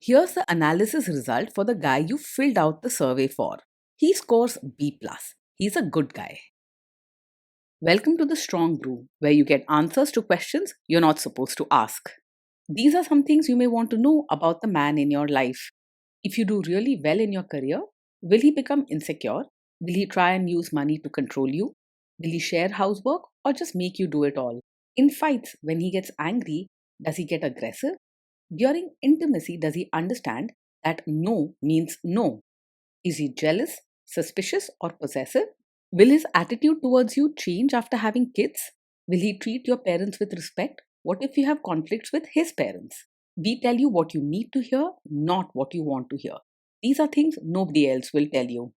Here's the analysis result for the guy you filled out the survey for. He scores B+. He's a good guy. Welcome to the Strong Brew, where you get answers to questions you're not supposed to ask. These are some things you may want to know about the man in your life. If you do really well in your career, will he become insecure? Will he try and use money to control you? Will he share housework or just make you do it all? In fights, when he gets angry, does he get aggressive? During intimacy, does he understand that no means no? Is he jealous, suspicious, or possessive? Will his attitude towards you change after having kids? Will he treat your parents with respect? What if you have conflicts with his parents? We tell you what you need to hear, not what you want to hear. These are things nobody else will tell you.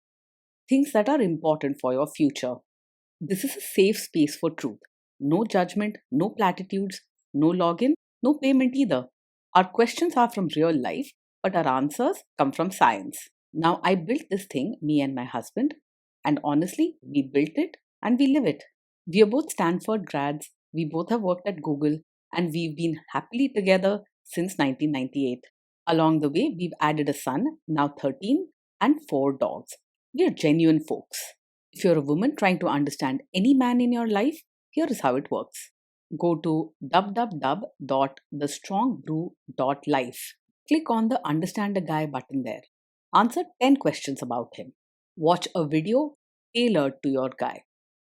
Things that are important for your future. This is a safe space for truth. No judgment, no platitudes, no login, no payment either. Our questions are from real life, but our answers come from science. Now, I built this thing, me and my husband, and honestly, we built it and we live it. We are both Stanford grads, we both have worked at Google, and we've been happily together since 1998. Along the way, we've added a son, now 13, and 4 dogs. We are genuine folks. If you're a woman trying to understand any man in your life, here is how it works. Go to www.thestrongbrew.life. Click on the Understand a Guy button there. Answer 10 questions about him. Watch a video tailored to your guy.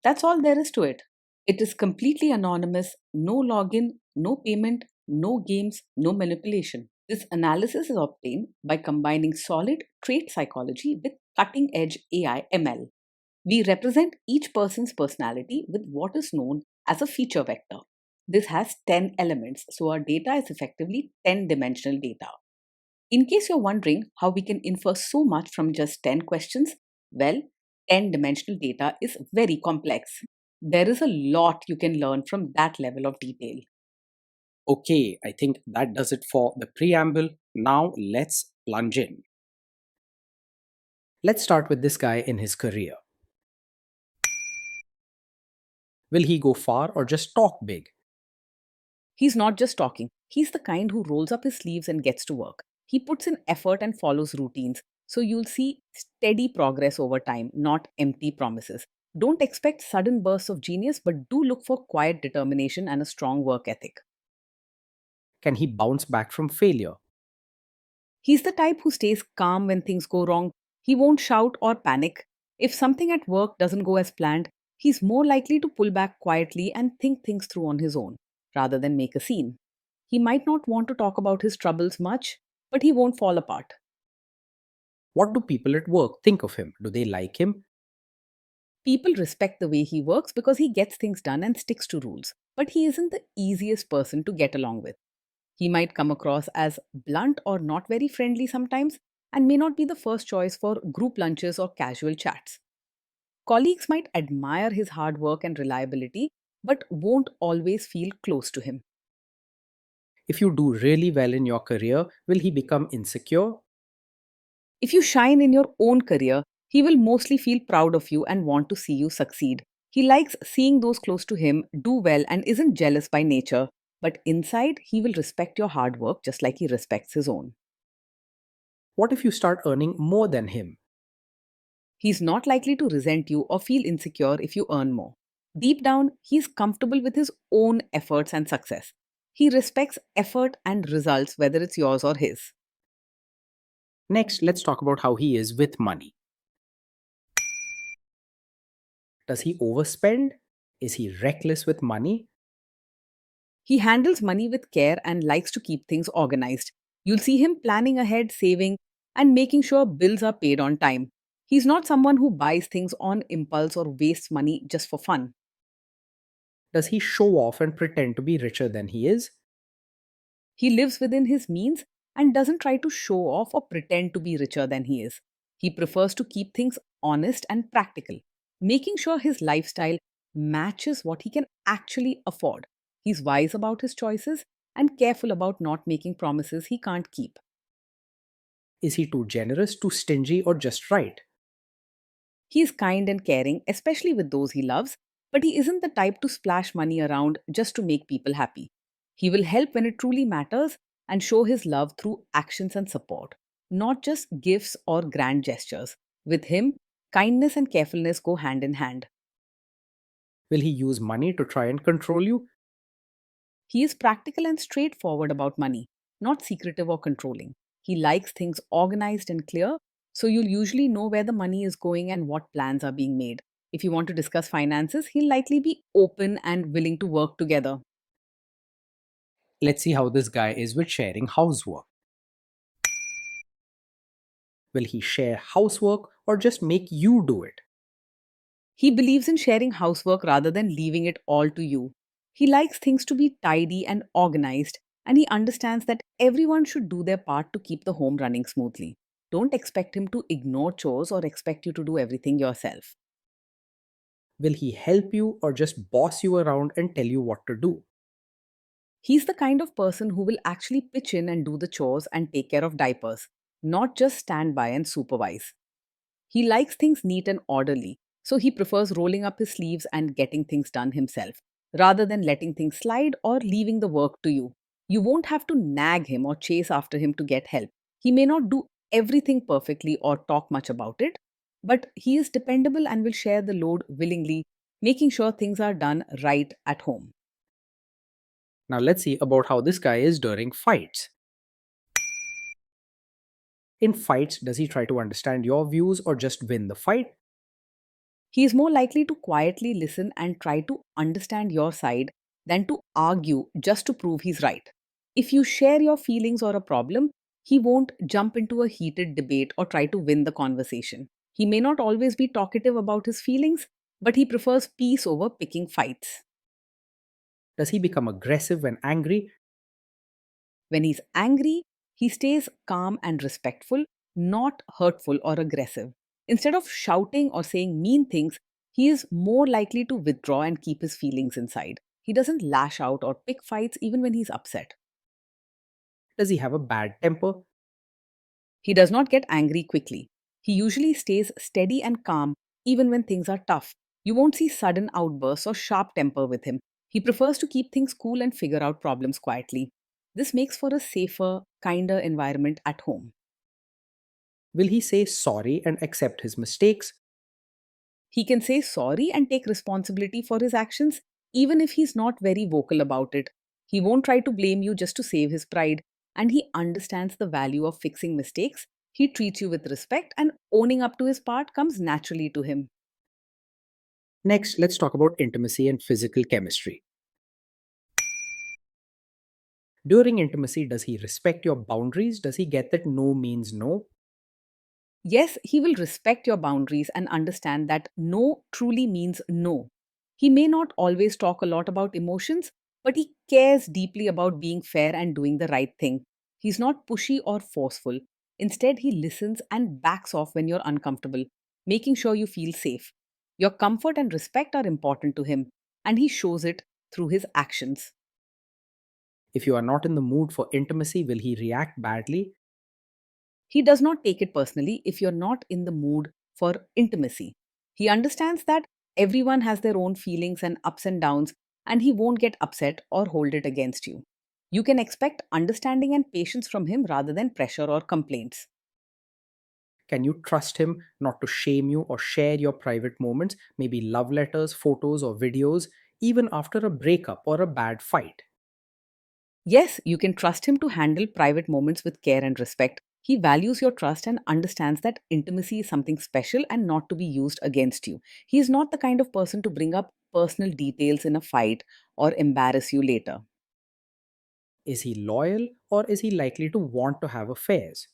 That's all there is to it. It is completely anonymous, no login, no payment, no games, no manipulation. This analysis is obtained by combining solid trait psychology with cutting edge AI ML. We represent each person's personality with what is known as a feature vector. This has 10 elements, so our data is effectively 10-dimensional data. In case you're wondering how we can infer so much from just 10 questions, well, 10-dimensional data is very complex. There is a lot you can learn from that level of detail. Okay, I think that does it for the preamble. Now let's plunge in. Let's start with this guy in his career. Will he go far or just talk big? He's not just talking, he's the kind who rolls up his sleeves and gets to work. He puts in effort and follows routines, so you'll see steady progress over time, not empty promises. Don't expect sudden bursts of genius, but do look for quiet determination and a strong work ethic. Can he bounce back from failure? He's the type who stays calm when things go wrong. He won't shout or panic. If something at work doesn't go as planned, he's more likely to pull back quietly and think things through on his own, rather than make a scene. He might not want to talk about his troubles much, but he won't fall apart. What do people at work think of him? Do they like him? People respect the way he works because he gets things done and sticks to rules, but he isn't the easiest person to get along with. He might come across as blunt or not very friendly sometimes and may not be the first choice for group lunches or casual chats. Colleagues might admire his hard work and reliability, but won't always feel close to him. If you do really well in your career, will he become insecure? If you shine in your own career, he will mostly feel proud of you and want to see you succeed. He likes seeing those close to him do well and isn't jealous by nature, but inside, he will respect your hard work just like he respects his own. What if you start earning more than him? He's not likely to resent you or feel insecure if you earn more. Deep down, he's comfortable with his own efforts and success. He respects effort and results, whether it's yours or his. Next, let's talk about how he is with money. Does he overspend? Is he reckless with money? He handles money with care and likes to keep things organized. You'll see him planning ahead, saving, and making sure bills are paid on time. He's not someone who buys things on impulse or wastes money just for fun. Does he show off and pretend to be richer than he is? He lives within his means and doesn't try to show off or pretend to be richer than he is. He prefers to keep things honest and practical, making sure his lifestyle matches what he can actually afford. He's wise about his choices and careful about not making promises he can't keep. Is he too generous, too stingy, or just right? He's kind and caring, especially with those he loves, but he isn't the type to splash money around just to make people happy. He will help when it truly matters, and show his love through actions and support, not just gifts or grand gestures. With him, kindness and carefulness go hand in hand. Will he use money to try and control you? He is practical and straightforward about money, not secretive or controlling. He likes things organized and clear, so you'll usually know where the money is going and what plans are being made. If you want to discuss finances, he'll likely be open and willing to work together. Let's see how this guy is with sharing housework. Will he share housework or just make you do it? He believes in sharing housework rather than leaving it all to you. He likes things to be tidy and organized, and he understands that everyone should do their part to keep the home running smoothly. Don't expect him to ignore chores or expect you to do everything yourself. Will he help you or just boss you around and tell you what to do? He's the kind of person who will actually pitch in and do the chores and take care of diapers, not just stand by and supervise. He likes things neat and orderly, so he prefers rolling up his sleeves and getting things done himself, rather than letting things slide or leaving the work to you. You won't have to nag him or chase after him to get help. He may not do everything perfectly or talk much about it, but he is dependable and will share the load willingly, making sure things are done right at home. Now let's see about how this guy is during fights. In fights, does he try to understand your views or just win the fight? He is more likely to quietly listen and try to understand your side than to argue just to prove he's right. If you share your feelings or a problem, he won't jump into a heated debate or try to win the conversation. He may not always be talkative about his feelings, but he prefers peace over picking fights. Does he become aggressive when angry? When he's angry, he stays calm and respectful, not hurtful or aggressive. Instead of shouting or saying mean things, he is more likely to withdraw and keep his feelings inside. He doesn't lash out or pick fights even when he's upset. Does he have a bad temper? He does not get angry quickly. He usually stays steady and calm even when things are tough. You won't see sudden outbursts or sharp temper with him. He prefers to keep things cool and figure out problems quietly. This makes for a safer, kinder environment at home. Will he say sorry and accept his mistakes? He can say sorry and take responsibility for his actions, even if he's not very vocal about it. He won't try to blame you just to save his pride, and he understands the value of fixing mistakes. He treats you with respect, and owning up to his part comes naturally to him. Next, let's talk about intimacy and physical chemistry. During intimacy, does he respect your boundaries? Does he get that no means no? Yes, he will respect your boundaries and understand that no truly means no. He may not always talk a lot about emotions, but he cares deeply about being fair and doing the right thing. He's not pushy or forceful. Instead, he listens and backs off when you're uncomfortable, making sure you feel safe. Your comfort and respect are important to him, and he shows it through his actions. If you are not in the mood for intimacy, will he react badly? He does not take it personally if you're not in the mood for intimacy. He understands that everyone has their own feelings and ups and downs, and he won't get upset or hold it against you. You can expect understanding and patience from him rather than pressure or complaints. Can you trust him not to shame you or share your private moments, maybe love letters, photos, or videos, even after a breakup or a bad fight? Yes, you can trust him to handle private moments with care and respect. He values your trust and understands that intimacy is something special and not to be used against you. He is not the kind of person to bring up personal details in a fight or embarrass you later. Is he loyal or is he likely to want to have affairs?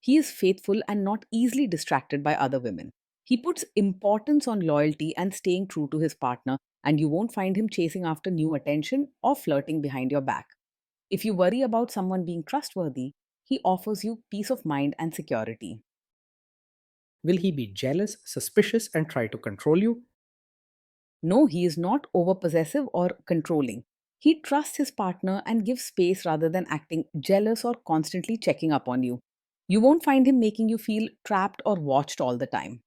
He is faithful and not easily distracted by other women. He puts importance on loyalty and staying true to his partner, and you won't find him chasing after new attention or flirting behind your back. If you worry about someone being trustworthy, he offers you peace of mind and security. Will he be jealous, suspicious, and try to control you? No, he is not overpossessive or controlling. He trusts his partner and gives space rather than acting jealous or constantly checking up on you. You won't find him making you feel trapped or watched all the time.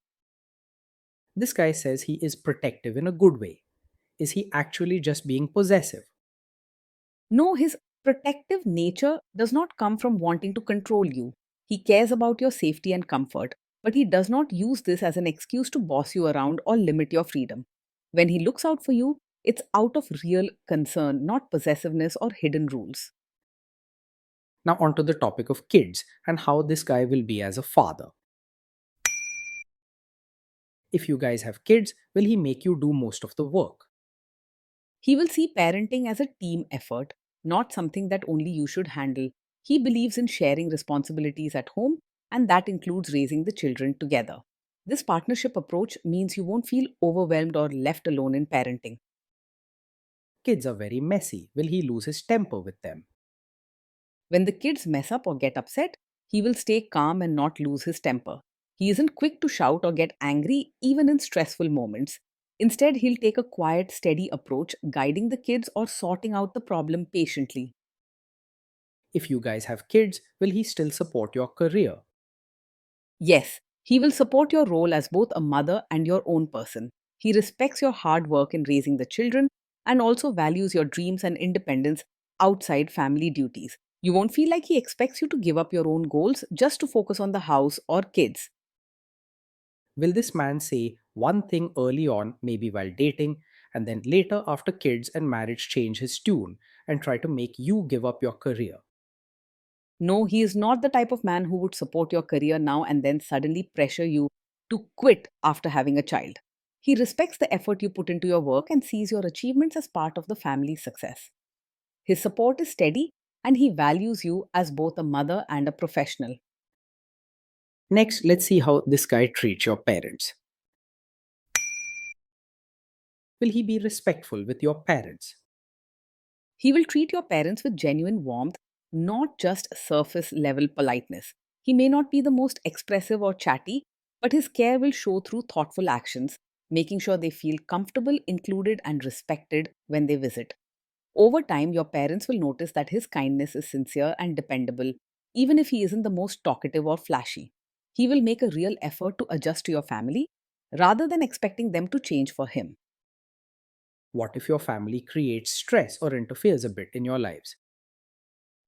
This guy says he is protective in a good way. Is he actually just being possessive? No, his Protective nature does not come from wanting to control you. He cares about your safety and comfort, but he does not use this as an excuse to boss you around or limit your freedom. When he looks out for you, it's out of real concern, not possessiveness or hidden rules. Now, onto the topic of kids and how this guy will be as a father. If you guys have kids, will he make you do most of the work? He will see parenting as a team effort, not something that only you should handle. He believes in sharing responsibilities at home, and that includes raising the children together. This partnership approach means you won't feel overwhelmed or left alone in parenting. Kids are very messy. Will he lose his temper with them? When the kids mess up or get upset, he will stay calm and not lose his temper. He isn't quick to shout or get angry, even in stressful moments. Instead, he'll take a quiet, steady approach, guiding the kids or sorting out the problem patiently. If you guys have kids, will he still support your career? Yes, he will support your role as both a mother and your own person. He respects your hard work in raising the children and also values your dreams and independence outside family duties. You won't feel like he expects you to give up your own goals just to focus on the house or kids. Will this man say one thing early on, maybe while dating, and then later after kids and marriage change his tune and try to make you give up your career? No, he is not the type of man who would support your career now and then suddenly pressure you to quit after having a child. He respects the effort you put into your work and sees your achievements as part of the family's success. His support is steady and he values you as both a mother and a professional. Next, let's see how this guy treats your parents. Will he be respectful with your parents? He will treat your parents with genuine warmth, not just surface level politeness. He may not be the most expressive or chatty, but his care will show through thoughtful actions, making sure they feel comfortable, included, and respected when they visit. Over time, your parents will notice that his kindness is sincere and dependable, even if he isn't the most talkative or flashy. He will make a real effort to adjust to your family rather than expecting them to change for him. What if your family creates stress or interferes a bit in your lives?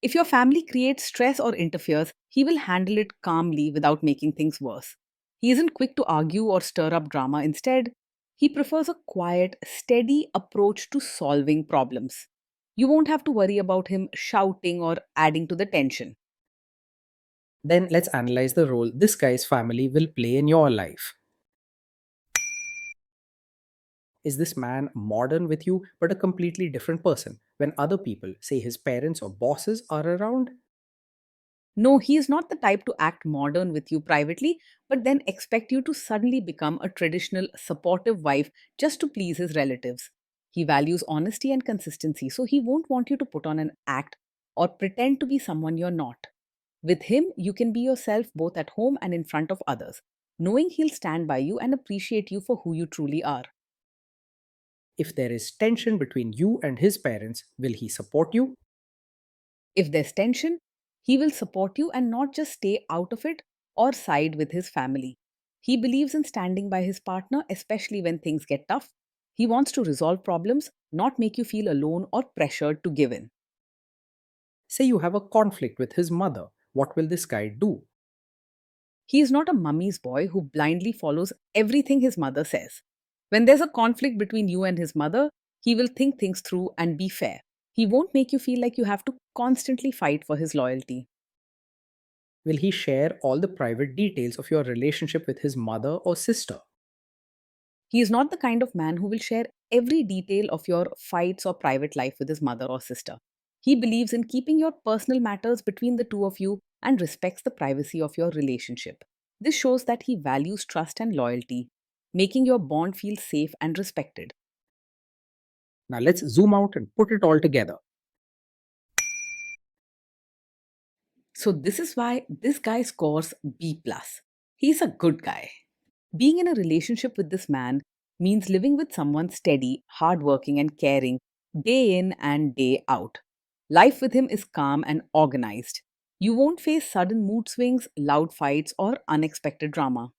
If your family creates stress or interferes, he will handle it calmly without making things worse. He isn't quick to argue or stir up drama. Instead, he prefers a quiet, steady approach to solving problems. You won't have to worry about him shouting or adding to the tension. Then let's analyze the role this guy's family will play in your life. Is this man modern with you but a completely different person when other people, say his parents or bosses, are around? No, he is not the type to act modern with you privately, but then expect you to suddenly become a traditional, supportive wife just to please his relatives. He values honesty and consistency, so he won't want you to put on an act or pretend to be someone you're not. With him, you can be yourself both at home and in front of others, knowing he'll stand by you and appreciate you for who you truly are. If there is tension between you and his parents, will he support you? If there's tension, he will support you and not just stay out of it or side with his family. He believes in standing by his partner, especially when things get tough. He wants to resolve problems, not make you feel alone or pressured to give in. Say you have a conflict with his mother, what will this guy do? He is not a mummy's boy who blindly follows everything his mother says. When there's a conflict between you and his mother, he will think things through and be fair. He won't make you feel like you have to constantly fight for his loyalty. Will he share all the private details of your relationship with his mother or sister? He is not the kind of man who will share every detail of your fights or private life with his mother or sister. He believes in keeping your personal matters between the two of you and respects the privacy of your relationship. This shows that he values trust and loyalty, making your bond feel safe and respected. Now let's zoom out and put it all together. So this is why this guy scores B+. He's a good guy. Being in a relationship with this man means living with someone steady, hardworking, and caring day in and day out. Life with him is calm and organized. You won't face sudden mood swings, loud fights, or unexpected drama.